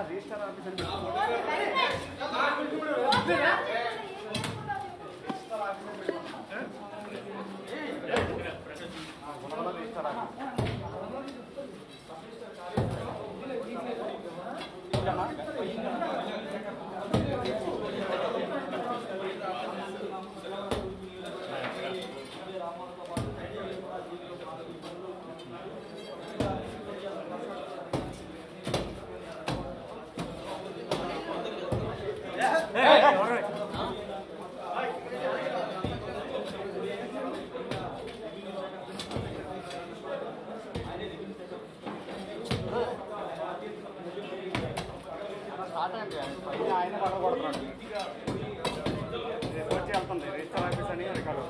Register officer ఆయన పడకూడదు రేపు వచ్చి వెళ్తుంది రిజిస్టర్ ఆఫీస్ అని అది కాదు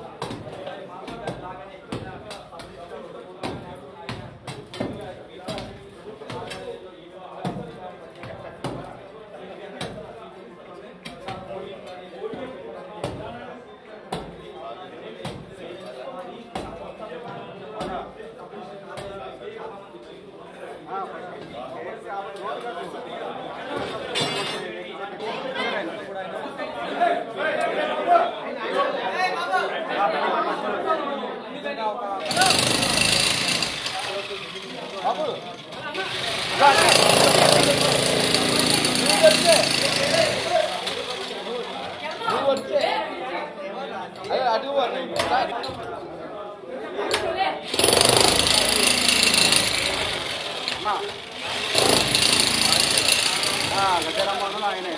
గజరామన్న ఆయన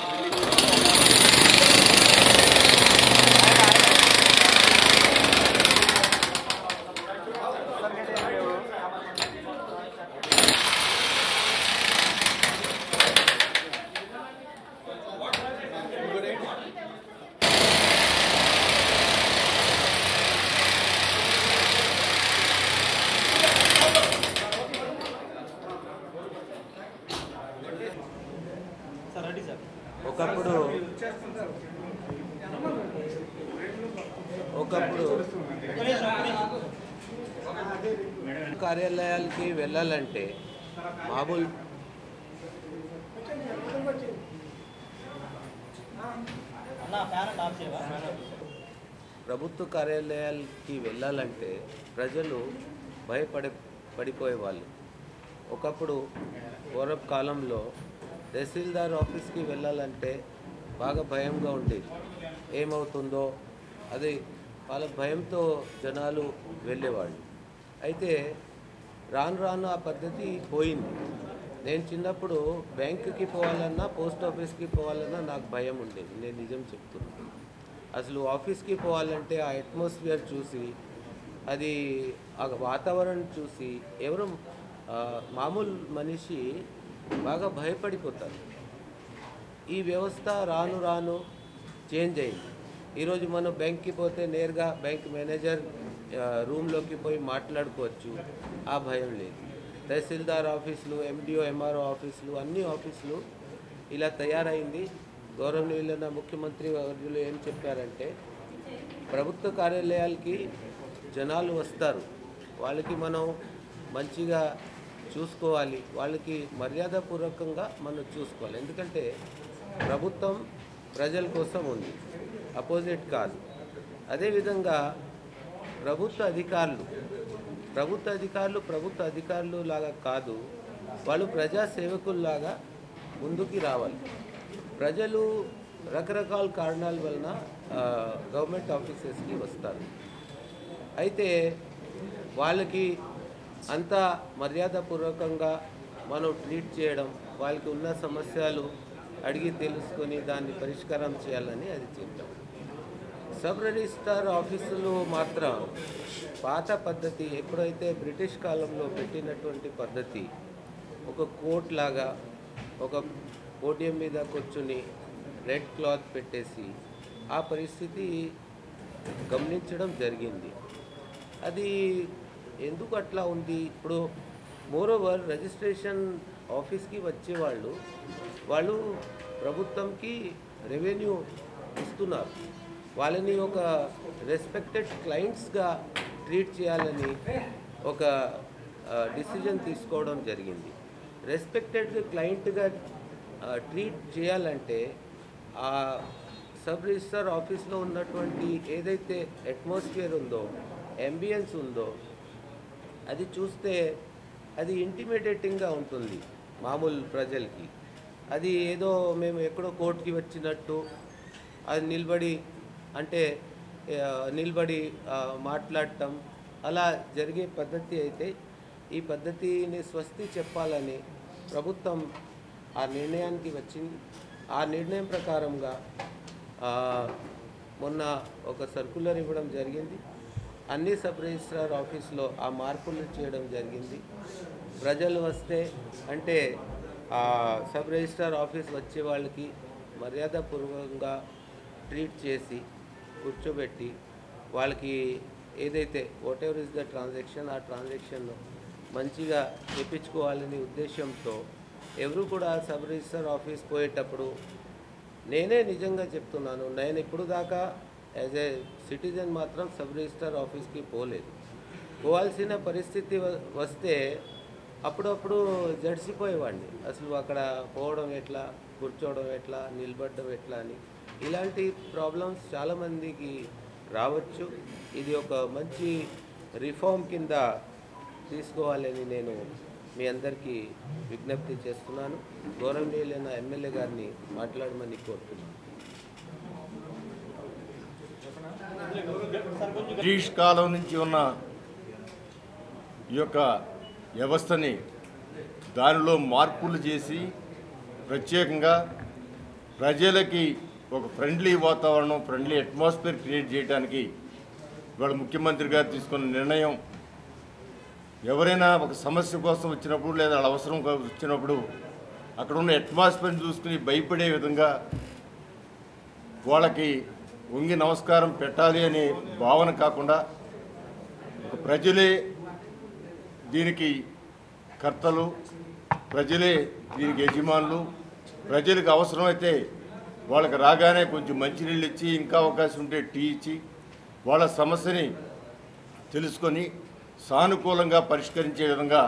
ఒకప్పుడు కార్యాలయాలకి వెళ్ళాలంటే మామూలు ప్రభుత్వ కార్యాలయాలకి వెళ్ళాలంటే ప్రజలు పడిపోయేవాళ్ళు. ఒకప్పుడు పూర్వపు కాలంలో తహసీల్దార్ ఆఫీస్కి వెళ్ళాలంటే బాగా భయంగా ఉండేది. ఏమవుతుందో అది వాళ్ళ భయంతో జనాలు వెళ్ళేవాళ్ళు. అయితే రాను రాను ఆ పద్ధతి పోయింది. నేను చిన్నప్పుడు బ్యాంకుకి పోవాలన్నా పోస్ట్ ఆఫీస్కి పోవాలన్నా నాకు భయం ఉండేది. నేను నిజం చెప్తున్నాను. అసలు ఆఫీస్కి పోవాలంటే ఆ అట్మాస్ఫియర్ చూసి అది ఆ వాతావరణం చూసి ఎవరు మామూలు మనిషి బాగా భయపడిపోతారు. ఈ వ్యవస్థ రాను రాను చేంజ్ అయింది. ఈరోజు మనం బ్యాంక్కి పోతే నేరుగా బ్యాంక్ మేనేజర్ రూమ్లోకి పోయి మాట్లాడుకోవచ్చు. ఆ భయం లేదు. తహసీల్దార్ ఆఫీసులు, ఎండిఓ, ఎంఆర్ఓ ఆఫీసులు, అన్ని ఆఫీసులు ఇలా తయారైంది. గౌరవనీయులైన ముఖ్యమంత్రి వర్యులు ఏం చెప్పారంటే ప్రభుత్వ కార్యాలయాలకి జనాలు వస్తారు, వాళ్ళకి మనం మంచిగా చూసుకోవాలి, వాళ్ళకి మర్యాదపూర్వకంగా మనం చూసుకోవాలి. ఎందుకంటే ప్రభుత్వం ప్రజల కోసం ఉంది, అపోజిట్ కాదు. అదేవిధంగా ప్రభుత్వ అధికారులు లాగా కాదు, వాళ్ళు ప్రజాసేవకుల్లాగా ముందుకి రావాలి. ప్రజలు రకరకాల కారణాల వలన గవర్నమెంట్ ఆఫీసెస్కి వస్తారు. అయితే వాళ్ళకి అంతా మర్యాదపూర్వకంగా మనం ట్రీట్ చేయడం, వాళ్ళకి ఉన్న సమస్యలు అడిగి తెలుసుకొని దాన్ని పరిష్కారం చేయాలని అది చెప్పాం. సబ్ రిజిస్ట్రార్ ఆఫీసులు మాత్రం పాత పద్ధతి, ఎప్పుడైతే బ్రిటిష్ కాలంలో పెట్టినటువంటి పద్ధతి, ఒక కోర్ట్ లాగా ఒక పోడియం మీద కూర్చుని రెడ్ క్లాత్ పెట్టేసి ఆ పరిస్థితి గమనించడం జరిగింది. అది ఎందుకు అట్లా ఉంది? ఇప్పుడు మోరోవర్ రిజిస్ట్రేషన్ ఆఫీస్కి వచ్చేవాళ్ళు వాళ్ళు ప్రభుత్వంకి రెవెన్యూ ఇస్తున్నారు. వాళ్ళని ఒక రెస్పెక్టెడ్ క్లయింట్స్గా ట్రీట్ చేయాలని ఒక డిసిజన్ తీసుకోవడం జరిగింది. రెస్పెక్టెడ్ క్లయింట్గా ట్రీట్ చేయాలంటే ఆ సబ్ రిజిస్టర్ ఆఫీస్లో ఉన్నటువంటి ఏదైతే అట్మాస్ఫియర్ ఉందో, అంబియన్స్ ఉందో, అది చూస్తే అది ఇంటిమిడేటింగ్గా ఉంటుంది మామూలు ప్రజలకి. అది ఏదో మేము ఎక్కడో కోర్టుకి వచ్చినట్టు అది నిలబడి మాట్లాడటం అలా జరిగే పద్ధతి అయితే, ఈ పద్ధతిని స్వస్తి చెప్పాలని ప్రభుత్వం ఆ నిర్ణయానికి వచ్చింది. ఆ నిర్ణయం ప్రకారంగా మొన్న ఒక సర్క్యులర్ ఇవ్వడం జరిగింది. అన్ని సబ్ రిజిస్ట్రార్ ఆఫీస్లో ఆ మార్పులు చేయడం జరిగింది. ప్రజలు వస్తే అంటే ఆ సబ్ రిజిస్ట్రార్ ఆఫీస్ వచ్చే వాళ్ళకి మర్యాదపూర్వకంగా ట్రీట్ చేసి కూర్చోబెట్టి వాళ్ళకి ఏదైతే what ever is the transaction, ఆ ట్రాన్సాక్షన్ మంచిగా చేయించుకోవాలనే ఉద్దేశంతో ఎవరు కూడా సబ్ రిజిస్టర్ ఆఫీస్ పోయేటప్పుడు, నేనే నిజంగా చెప్తున్నాను, నేను ఇప్పుడు దాకా యాజ్ ఏ సిటిజన్ మాత్రం సబ్ రిజిస్టర్ ఆఫీస్కి పోవాల్సిన పరిస్థితి వస్తే అప్పుడప్పుడు జడిసిపోయేవాడిని. అసలు అక్కడ పోవడం ఎట్లా, కూర్చోవడం ఎట్లా, నిలబడడం ఎట్లా అని. ఇలాంటి ప్రాబ్లమ్స్ చాలామందికి రావచ్చు. ఇది ఒక మంచి రిఫార్మ్ కింద తీసుకోవాలని నేను మీ అందరికీ విజ్ఞప్తి చేస్తున్నాను. గౌరవనీయులైన ఎమ్మెల్యే గారిని మాట్లాడమని కోరుతున్నాను. బ్రిటిష్ కాలం నుంచి ఉన్న ఈ యొక్క వ్యవస్థని దానిలో మార్పులు చేసి ప్రత్యేకంగా ప్రజలకి ఒక ఫ్రెండ్లీ వాతావరణం, ఫ్రెండ్లీ అట్మాస్ఫియర్ క్రియేట్ చేయడానికి ఇవాళ ముఖ్యమంత్రి గారు తీసుకున్న నిర్ణయం, ఎవరైనా ఒక సమస్య కోసం వచ్చినప్పుడు లేదా వాళ్ళ అవసరం వచ్చినప్పుడు అక్కడ ఉన్న అట్మాస్ఫియర్ని చూసుకుని భయపడే విధంగా వాళ్ళకి వంగి నమస్కారం పెట్టాలి అనే భావన కాకుండా ఒక ప్రజలే దీనికి కర్తలు, ప్రజలే దీనికి యజమానులు, ప్రజలకు అవసరమైతే వాళ్ళకి రాగానే కొంచెం మంచినీళ్ళు ఇచ్చి, ఇంకా అవకాశం ఉంటే టీ ఇచ్చి వాళ్ళ సమస్యని తెలుసుకొని సానుకూలంగా పరిష్కరించే విధంగా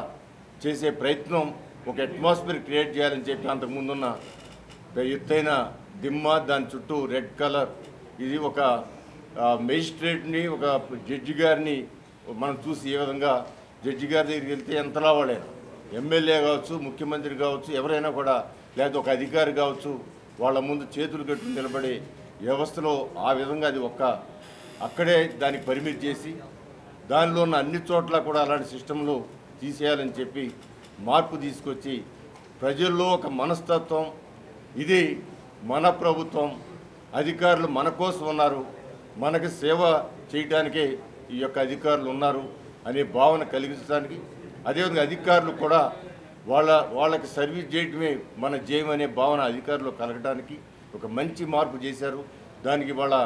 చేసే ప్రయత్నం, ఒక అట్మాస్ఫియర్ క్రియేట్ చేయాలని చెప్పి అంతకుముందున్న ఎత్తైన దిమ్మ, దాని చుట్టూ రెడ్ కలర్, ఇది ఒక మేజిస్ట్రేట్ని, ఒక జడ్జి గారిని మనం చూసి ఏ విధంగా జడ్జి గారి దగ్గరికి వెళ్తే ఎంతలా వాళ్ళైనా, ఎమ్మెల్యే కావచ్చు, ముఖ్యమంత్రి కావచ్చు, ఎవరైనా కూడా, లేదా ఒక అధికారి కావచ్చు, వాళ్ళ ముందు చేతులు కట్టుకుని నిలబడే వ్యవస్థలో ఆ విధంగా అది అక్కడే దానికి పరిమితి చేసి దానిలో ఉన్న అన్ని చోట్ల కూడా అలాంటి సిస్టంలో తీసేయాలని చెప్పి మార్పు తీసుకొచ్చి ప్రజల్లో ఒక మనస్తత్వం, ఇది మన ప్రభుత్వం, అధికారులు మన కోసం ఉన్నారు, మనకి సేవ చేయడానికే ఈ యొక్క అధికారులు ఉన్నారు అనే భావన కలిగించడానికి, అదేవిధంగా అధికారులు కూడా వాళ్ళకి సర్వీస్ చేయటమే మన జయం అనే భావన అధికారులు కలగడానికి ఒక మంచి మార్పు చేశారు. దానికి వాళ్ళ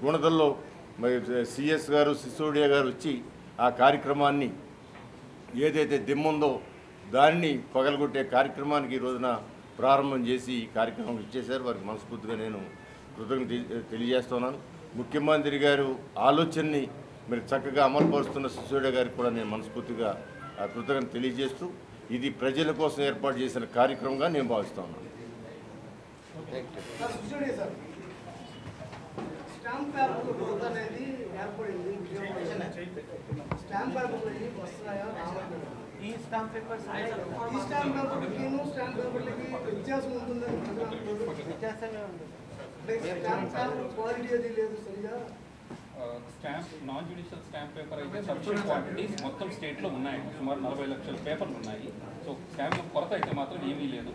గుణదల్లో మరి సిఎస్ గారు, సిసోడియా గారు వచ్చి ఆ కార్యక్రమాన్ని ఏదైతే దిమ్ముందో దాన్ని పగలగొట్టే కార్యక్రమానికి ఈ రోజున ప్రారంభం చేసి ఈ కార్యక్రమం ఇచ్చేశారు. వారికి మనస్ఫూర్తిగా నేను కృతజ్ఞత తెలియజేస్తున్నాను. ముఖ్యమంత్రి గారు ఆలోచనని మరి చక్కగా అమలుపరుస్తున్న సిసోడియా గారికి కూడా నేను మనస్ఫూర్తిగా కృతజ్ఞత తెలియజేస్తూ, ఇది ప్రజల కోసం ఏర్పాటు చేసిన కార్యక్రమంగా నేను భావిస్తున్నాను. స్టాంప్ పేపర్ అనేది ఏర్పడింది. స్టాంప్ పేపర్ వస్తున్నాయా? ఈ స్టాంప్ పేపర్స్ ఈ స్టాంప్ పేపర్కి స్టాంప్ పేపర్లకి వ్యత్యాసం ఉంటుందని వ్యత్యాసమే ఉంది. స్టాంప్ పేపర్ క్వాలిటీ అది లేదు సరిగా. Stamp non judicial stamp paper అయితే సఫిషియెంట్ క్వాంటిటీస్ మొత్తం స్టేట్లో ఉన్నాయి. సుమారు 40 లక్షల పేపర్లు ఉన్నాయి. సో స్టాంప్ కొరత అయితే మాత్రం ఏమీ లేదు.